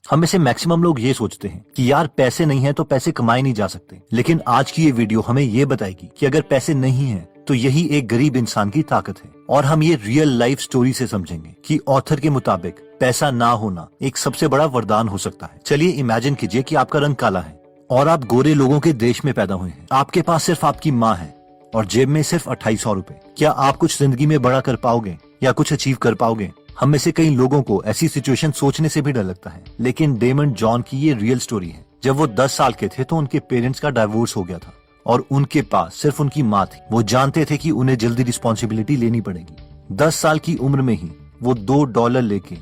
हम में से मैक्सिमम लोग ये सोचते हैं कि यार पैसे नहीं है तो पैसे कमाए नहीं जा सकते, लेकिन आज की ये वीडियो हमें ये बताएगी कि अगर पैसे नहीं है तो यही एक गरीब इंसान की ताकत है। और हम ये रियल लाइफ स्टोरी से समझेंगे कि ऑथर के मुताबिक पैसा ना होना एक सबसे बड़ा वरदान हो सकता है। चलिए इमेजिन कीजिए कि आपका रंग काला है और आप गोरे लोगों के देश में पैदा हुए हैं। आपके पास सिर्फ आपकी माँ है और जेब में सिर्फ 2800 रुपए। क्या आप कुछ जिंदगी में बड़ा कर पाओगे या कुछ अचीव कर पाओगे? हम में से कई लोगों को ऐसी सिचुएशन सोचने से भी डर लगता है, लेकिन डेमन जॉन की ये रियल स्टोरी है। जब वो 10 साल के थे तो उनके पेरेंट्स का डाइवोर्स हो गया था और उनके पास सिर्फ उनकी माँ थी। वो जानते थे कि उन्हें जल्दी रिस्पॉन्सिबिलिटी लेनी पड़ेगी। 10 साल की उम्र में ही वो $2 लेके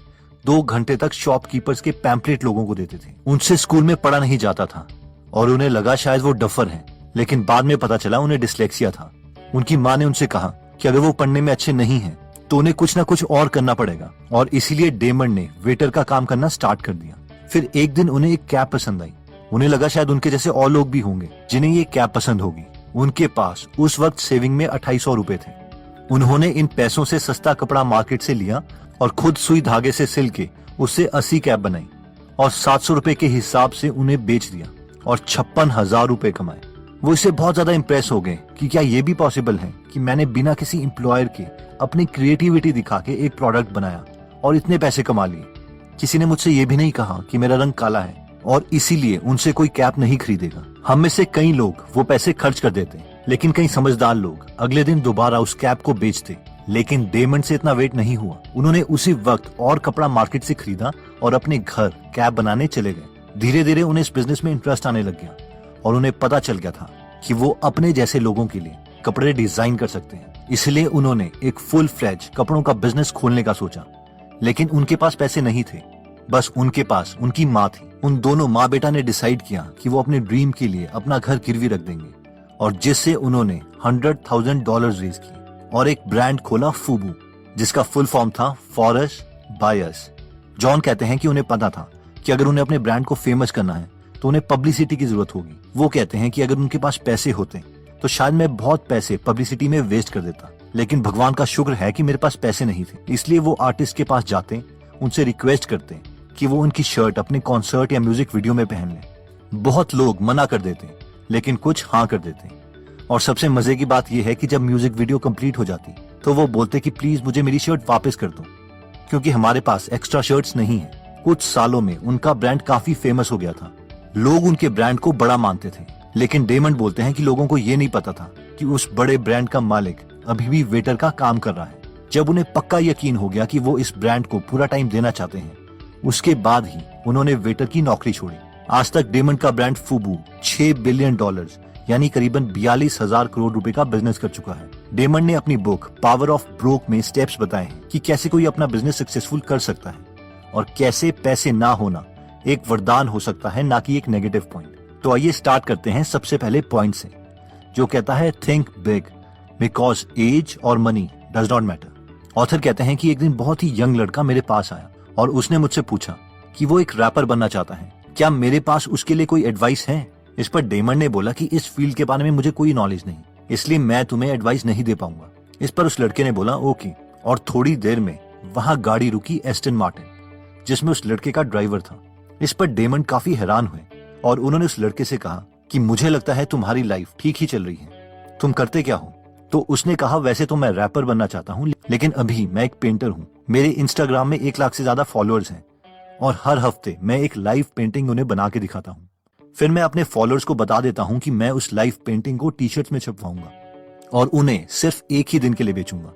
2 घंटे तक शॉपकीपर्स के पैम्पलेट लोगों को देते थे। उनसे स्कूल में पढ़ा नहीं जाता था और उन्हें लगा शायद वो डफर है, लेकिन बाद में पता चला उन्हें डिस्लेक्सिया था। उनकी माँ ने उनसे कहा कि अगर वो पढ़ने में अच्छे नहीं है तो उन्हें कुछ ना कुछ और करना पड़ेगा, और इसीलिए डेमन ने वेटर का काम करना स्टार्ट कर दिया। फिर एक दिन उन्हें एक कैप पसंद आई। उन्हें लगा शायद उनके जैसे और लोग भी होंगे जिन्हें ये कैप पसंद होगी। उनके पास उस वक्त सेविंग में 2800 रुपए थे। उन्होंने इन पैसों से सस्ता कपड़ा मार्केट से लिया और खुद सुई धागे से सिल के उससे 80 कैप बनाई और 700 रुपए के हिसाब से उन्हें बेच दिया और 56,000 रुपए कमाए। वो इससे बहुत ज्यादा इम्प्रेस हो गए कि क्या ये भी पॉसिबल है कि मैंने बिना किसी एम्प्लॉयर के अपनी क्रिएटिविटी दिखा के एक प्रोडक्ट बनाया और इतने पैसे कमा लिए। किसी ने मुझसे ये भी नहीं कहा कि मेरा रंग काला है और इसीलिए उनसे कोई कैप नहीं खरीदेगा। हम में से कई लोग वो पैसे खर्च कर देते, लेकिन कई समझदार लोग अगले दिन दोबारा उस कैप को बेचते। लेकिन डेमन से इतना वेट नहीं हुआ। उन्होंने उसी वक्त और कपड़ा मार्केट से खरीदा और अपने घर कैप बनाने चले गए। धीरे धीरे उन्हें इस बिजनेस में इंटरेस्ट आने लग गया और उन्हें पता चल गया था कि वो अपने जैसे लोगों के लिए कपड़े डिजाइन कर सकते हैं। इसलिए उन्होंने एक फुल फ्लेज कपड़ों का बिजनेस खोलने का सोचा, लेकिन उनके पास पैसे नहीं थे, बस उनके पास उनकी माँ थी। उन दोनों माँ बेटा ने डिसाइड किया कि वो अपने ड्रीम के लिए अपना घर गिरवी रख देंगे, और जिससे उन्होंने $100,000 रेज किए और एक ब्रांड खोला, फूबू, जिसका फुल फॉर्म था फॉरस बायर्स। जॉन कहते हैं कि उन्हें पता था कि अगर उन्हें अपने ब्रांड को फेमस करना है तो उन्हें पब्लिसिटी की जरूरत होगी। वो कहते हैं कि अगर उनके पास पैसे होते तो शायद मैं बहुत पैसे पब्लिसिटी में वेस्ट कर देता, लेकिन भगवान का शुक्र है कि मेरे पास पैसे नहीं थे। इसलिए वो आर्टिस्ट के पास जाते, उनसे रिक्वेस्ट करते कि वो उनकी शर्ट अपने कॉन्सर्ट या म्यूजिक वीडियो में पहन लें। बहुत लोग मना कर देते, लेकिन कुछ हाँ कर देते। और सबसे मजे की बात यह है कि जब म्यूजिक वीडियो कंप्लीट हो जाती तो वो बोलते कि प्लीज मुझे मेरी शर्ट वापस कर दो, क्योंकि हमारे पास एक्स्ट्रा शर्ट्स नहीं है। कुछ सालों में उनका ब्रांड काफी फेमस हो गया था। लोग उनके ब्रांड को बड़ा मानते थे, लेकिन डेमन बोलते हैं कि लोगों को ये नहीं पता था कि उस बड़े ब्रांड का मालिक अभी भी वेटर का काम कर रहा है। जब उन्हें पक्का यकीन हो गया कि वो इस ब्रांड को पूरा टाइम देना चाहते हैं, उसके बाद ही उन्होंने वेटर की नौकरी छोड़ी। आज तक डेमन का ब्रांड फूबू $6 बिलियन यानी करीबन 42,000 करोड़ रुपए का बिजनेस कर चुका है। डेमन ने अपनी बुक पावर ऑफ ब्रोक में स्टेप्स बताए हैं कि कैसे कोई अपना बिजनेस सक्सेसफुल कर सकता है और कैसे पैसे ना होना एक वरदान हो सकता है, ना कि एक नेगेटिव पॉइंट। तो आइए स्टार्ट करते हैं सबसे पहले पॉइंट से, जो कहता है थिंक बिग बिकॉज एज और money does not matter. Author कहते हैं कि एक दिन बहुत ही यंग लड़का मेरे पास आया और उसने मुझसे पूछा कि वो एक रैपर बनना चाहता है, क्या मेरे पास उसके लिए कोई एडवाइस है। इस पर डेमन ने बोला कि इस फील्ड के बारे में मुझे कोई नॉलेज नहीं, इसलिए मैं तुम्हें एडवाइस नहीं दे पाऊंगा। इस पर उस लड़के ने बोला ओके, और थोड़ी देर में वहां गाड़ी रुकी, एस्टन मार्टिन, जिसमें उस लड़के का ड्राइवर था। इस पर डेमन काफी हैरान हुए और उन्होंने उस लड़के से कहा कि मुझे लगता है तुम्हारी लाइफ ठीक ही चल रही है, तुम करते क्या हो। तो उसने कहा वैसे तो मैं रैपर बनना चाहता हूँ, लेकिन अभी मैं एक पेंटर हूँ। मेरे इंस्टाग्राम में 1 लाख से ज्यादा फॉलोअर्स हैं और हर हफ्ते मैं एक लाइव पेंटिंग उन्हें बना के दिखाता हूँ। फिर मैं अपने फॉलोअर्स को बता देता हूँ कि मैं उस लाइव पेंटिंग को टी शर्ट में छपवाऊंगा और उन्हें सिर्फ एक ही दिन के लिए बेचूंगा।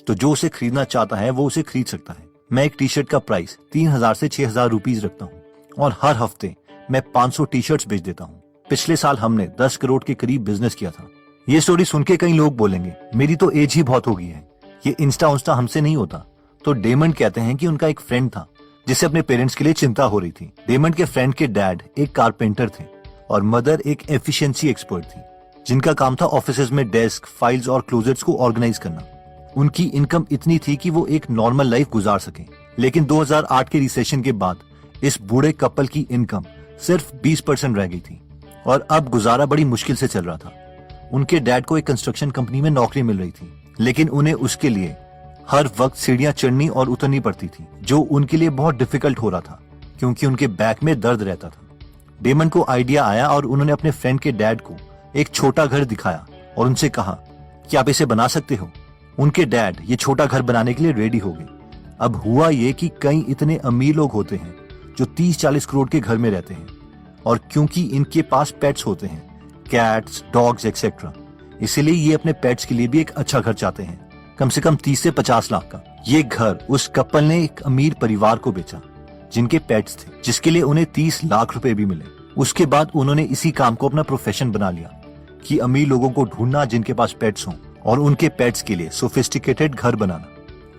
तो जो उसे खरीदना चाहता है वो उसे खरीद सकता है। मैं एक टी शर्ट का प्राइस 3,000 से 6,000 रुपीज रखता हूँ और हर हफ्ते मैं 500 टी शर्ट्स बेच देता हूँ। पिछले साल हमने 10 करोड़ के करीब बिजनेस किया था। ये स्टोरी सुन के कई लोग बोलेंगे मेरी तो एज ही बहुत हो गई है, ये इंस्टा हमसे नहीं होता। तो डेमन कहते हैं कि उनका एक फ्रेंड था जिससे अपने पेरेंट्स के लिए चिंता हो रही थी। डेमन के फ्रेंड के डैड एक कारपेंटर थे और मदर एक एफिशिएंसी एक्सपर्ट थी, जिनका काम था ऑफिसेज में डेस्क, फाइल्स और क्लोजेट्स को ऑर्गेनाइज करना। उनकी इनकम इतनी थी कि वो एक नॉर्मल लाइफ गुजार सके, लेकिन 2008 के रिसेशन के बाद इस बूढ़े कपल की इनकम सिर्फ 20% रह गई थी और अब गुजारा बड़ी मुश्किल से चल रहा था। उनके डैड को एक कंस्ट्रक्शन कंपनी में नौकरी मिल रही थी, लेकिन उन्हें उसके लिए हर वक्त सीढ़ियां चढ़नी और उतरनी पड़ती थी, जो उनके लिए बहुत डिफिकल्ट हो रहा था। क्योंकि उनके बैक में दर्द रहता था। डेमन को आइडिया आया और उन्होंने अपने फ्रेंड के डैड को एक छोटा घर दिखाया और उनसे कहा कि आप इसे बना सकते हो। उनके डैड ये छोटा घर बनाने के लिए रेडी हो गए। अब हुआ ये कि कई इतने अमीर लोग होते हैं जो 30-40 करोड़ के घर में रहते हैं, और क्योंकि इनके पास पेट्स होते हैं, कैट्स, डॉग्स एक्सेट्रा, इसीलिए ये अपने पेट्स के लिए भी एक अच्छा घर चाहते हैं, कम से कम 30 से 50 लाख का। ये घर उस कपल ने एक अमीर परिवार को बेचा जिनके पेट्स थे, जिसके लिए उन्हें 30 लाख रुपए भी मिले। उसके बाद उन्होंने इसी काम को अपना प्रोफेशन बना लिया कि अमीर लोगों को ढूंढना जिनके पास पेट्स हों और उनके पेट्स के लिए सोफिस्टिकेटेड घर बनाना।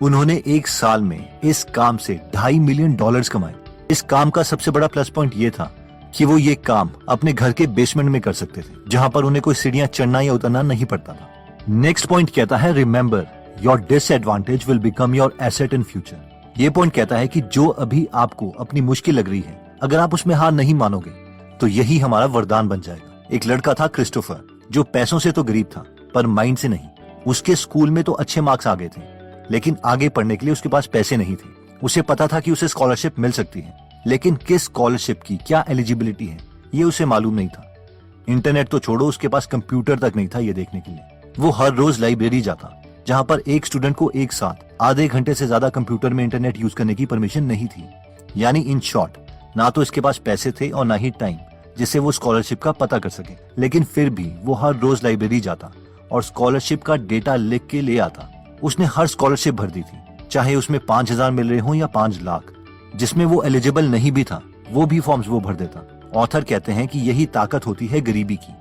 उन्होंने एक साल में इस काम से $2.5 मिलियन कमाए। इस काम का सबसे बड़ा प्लस पॉइंट ये था कि वो ये काम अपने घर के बेसमेंट में कर सकते थे, जहां पर उन्हें कोई सीढ़ियां चढ़ना या उतरना नहीं पड़ता था। नेक्स्ट पॉइंट कहता है, remember your disadvantage will become your asset in future. ये पॉइंट कहता है कि जो अभी आपको अपनी मुश्किल लग रही है, अगर आप उसमें हार नहीं मानोगे तो यही हमारा वरदान बन जाएगा। एक लड़का था क्रिस्टोफर, जो पैसों से तो गरीब था पर माइंड से नहीं। उसके स्कूल में तो अच्छे मार्क्स आ गए थे, लेकिन आगे पढ़ने के लिए उसके पास पैसे नहीं थे। उसे पता था कि उसे स्कॉलरशिप मिल सकती है, लेकिन किस स्कॉलरशिप की क्या एलिजिबिलिटी है ये उसे मालूम नहीं था। इंटरनेट तो छोड़ो, उसके पास कंप्यूटर तक नहीं था ये देखने के लिए। वो हर रोज लाइब्रेरी जाता, जहां पर एक स्टूडेंट को एक साथ आधे घंटे से ज्यादा कंप्यूटर में इंटरनेट यूज करने की परमिशन नहीं थी। यानी इन शॉर्ट, ना तो इसके पास पैसे थे और ना ही टाइम जिससे वो स्कॉलरशिप का पता कर सके। लेकिन फिर भी वो हर रोज लाइब्रेरी जाता और स्कॉलरशिप का डेटा लिख के ले आता। उसने हर स्कॉलरशिप भर दी थी, चाहे उसमें 5,000 मिल रहे हो या 5 लाख। जिसमें वो एलिजिबल नहीं भी था, वो भी फॉर्म्स वो भर देता। ऑथर कहते हैं कि यही ताकत होती है गरीबी की,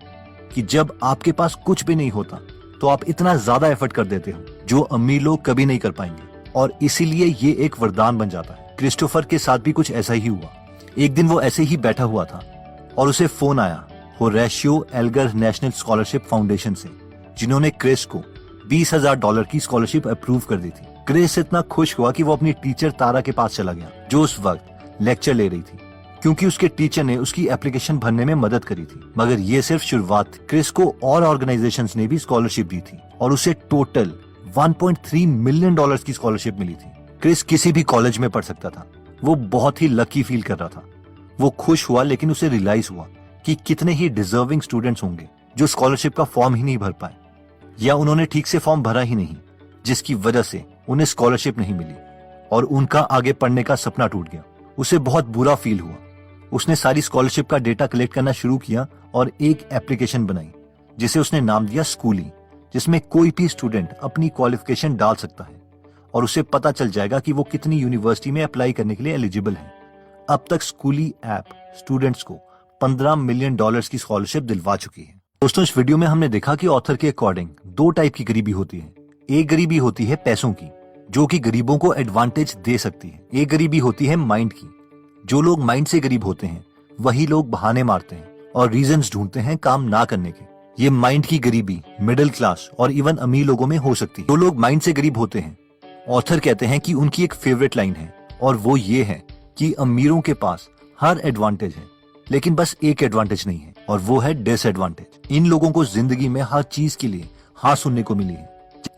कि जब आपके पास कुछ भी नहीं होता तो आप इतना ज्यादा एफर्ट कर देते हो जो अमीर लोग कभी नहीं कर पाएंगे, और इसीलिए ये एक वरदान बन जाता है। क्रिस्टोफर के साथ भी कुछ ऐसा ही हुआ। एक दिन वो ऐसे ही बैठा हुआ था और उसे फोन आया Horatio Elgar national scholarship foundation से, जिन्होंने क्रिस को $20,000 की स्कॉलरशिप अप्रूव कर दी थी। क्रिस इतना खुश हुआ कि वो अपनी टीचर तारा के पास चला गया, जो उस वक्त लेक्चर ले रही थी, क्योंकि उसके टीचर ने उसकी एप्लीकेशन भरने में मदद करी थी। मगर ये सिर्फ शुरुआत थी। क्रिस को और ऑर्गेनाइजेशंस ने भी स्कॉलरशिप दी थी और उसे टोटल $1.3 मिलियन की स्कॉलरशिप मिली थी। क्रिस किसी भी कॉलेज में पढ़ सकता था। वो बहुत ही लकी फील कर रहा था। वो खुश हुआ, लेकिन उसे रियलाइज हुआ कि कितने ही डिजर्विंग स्टूडेंट्स होंगे जो स्कॉलरशिप का फॉर्म ही नहीं भर पाए, या उन्होंने ठीक से फॉर्म भरा ही नहीं, जिसकी वजह से उन्हें स्कॉलरशिप नहीं मिली और उनका आगे पढ़ने का सपना टूट गया। उसे बहुत बुरा फील हुआ। उसने सारी स्कॉलरशिप का डेटा कलेक्ट करना शुरू किया और एक एप्लीकेशन बनाई जिसे उसने नाम दिया स्कूली, जिसमें कोई भी स्टूडेंट अपनी क्वालिफिकेशन डाल सकता है और उसे पता चल जाएगा कि वो कितनी यूनिवर्सिटी में अप्लाई करने के लिए एलिजिबल है। अब तक स्कूली ऐप स्टूडेंट्स को $15 मिलियन की स्कॉलरशिप दिलवा चुकी है। दोस्तों, इस वीडियो में हमने देखा कि ऑथर के अकॉर्डिंग 2 टाइप की गरीबी होती है। एक गरीबी होती है पैसों की, जो कि गरीबों को एडवांटेज दे सकती है। एक गरीबी होती है माइंड की। जो लोग माइंड से गरीब होते हैं वही लोग बहाने मारते हैं और रीजंस ढूंढते हैं काम ना करने के। ये माइंड की गरीबी मिडिल क्लास और इवन अमीर लोगों में हो सकती है। जो लोग माइंड से गरीब होते हैं, ऑथर कहते हैं कि उनकी एक फेवरेट लाइन है, और वो ये है कि अमीरों के पास हर एडवांटेज है, लेकिन बस एक एडवांटेज नहीं है, और वो है डिसएडवांटेज। इन लोगों को जिंदगी में हर चीज के लिए हाँ सुनने को मिली है,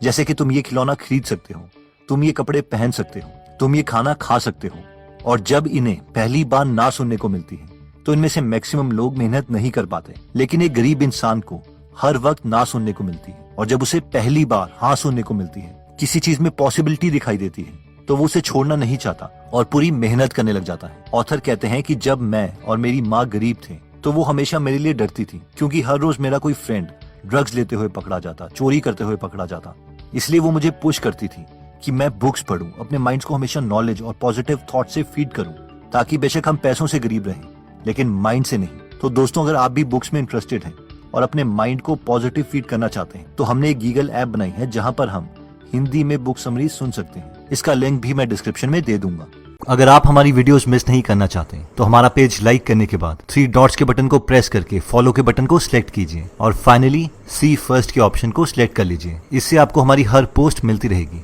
जैसे कि तुम ये खिलौना खरीद सकते हो, तुम ये कपड़े पहन सकते हो, तुम ये खाना खा सकते हो। और जब इन्हें पहली बार ना सुनने को मिलती है तो इनमें से मैक्सिमम लोग मेहनत नहीं कर पाते। लेकिन एक गरीब इंसान को हर वक्त ना सुनने को मिलती है, और जब उसे पहली बार हाँ सुनने को मिलती है, किसी चीज में पॉसिबिलिटी दिखाई देती है, तो वो उसे छोड़ना नहीं चाहता और पूरी मेहनत करने लग जाता है। ऑथर कहते हैं कि जब मैं और मेरी माँ गरीब थे तो वो हमेशा मेरे लिए डरती थी, क्योंकि हर रोज मेरा कोई फ्रेंड ड्रग्स लेते हुए पकड़ा जाता, चोरी करते हुए पकड़ा जाता। इसलिए वो मुझे पुश करती थी कि मैं बुक्स पढूं, अपने माइंड को हमेशा नॉलेज और पॉजिटिव थॉट से फीड करूं, ताकि बेशक हम पैसों से गरीब रहें, लेकिन माइंड से नहीं। तो दोस्तों, अगर आप भी बुक्स में इंटरेस्टेड हैं और अपने माइंड को पॉजिटिव फीड करना चाहते हैं, तो हमने एक गीगल ऐप बनाई है जहां पर हम हिंदी में बुक समरी सुन सकते हैं। इसका लिंक भी मैं डिस्क्रिप्शन में दे दूंगा। अगर आप हमारी वीडियोस मिस नहीं करना चाहते तो हमारा पेज लाइक करने के बाद 3 डॉट्स के बटन को प्रेस करके फॉलो के बटन को सिलेक्ट कीजिए और फाइनली सी फर्स्ट के ऑप्शन को सिलेक्ट कर लीजिए। इससे आपको हमारी हर पोस्ट मिलती रहेगी।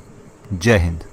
जय हिंद।